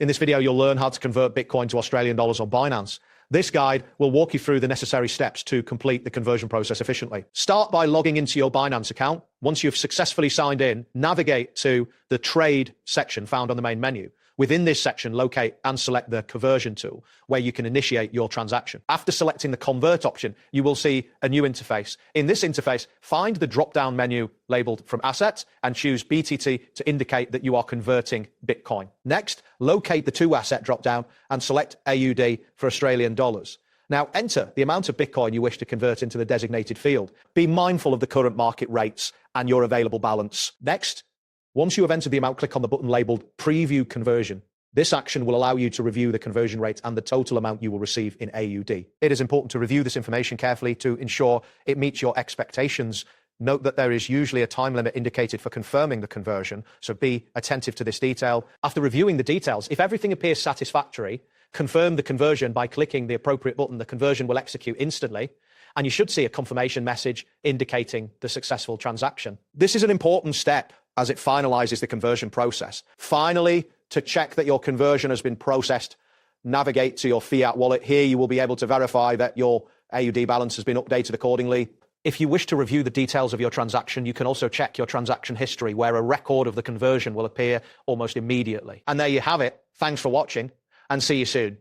In this video, you'll learn how to convert Bitcoin to Australian dollars on Binance. This guide will walk you through the necessary steps to complete the conversion process efficiently. Start by logging into your Binance account. Once you've successfully signed in, navigate to the trade section found on the main menu. Within this section, locate and select the conversion tool where you can initiate your transaction. After selecting the convert option, you will see a new interface. In this interface, find the drop-down menu labeled from assets and choose BTT to indicate that you are converting Bitcoin. Next, locate the to asset drop-down and select AUD for Australian dollars. Now enter the amount of Bitcoin you wish to convert into the designated field. Be mindful of the current market rates and your available balance. Next, once you have entered the amount, click on the button labeled Preview Conversion. This action will allow you to review the conversion rate and the total amount you will receive in AUD. It is important to review this information carefully to ensure it meets your expectations. Note that there is usually a time limit indicated for confirming the conversion, so be attentive to this detail. After reviewing the details, if everything appears satisfactory, confirm the conversion by clicking the appropriate button. The conversion will execute instantly, and you should see a confirmation message indicating the successful transaction. This is an important step as it finalizes the conversion process. Finally, to check that your conversion has been processed, navigate to your Fiat wallet. Here you will be able to verify that your AUD balance has been updated accordingly. If you wish to review the details of your transaction, you can also check your transaction history, where a record of the conversion will appear almost immediately. And there you have it. Thanks for watching, and see you soon.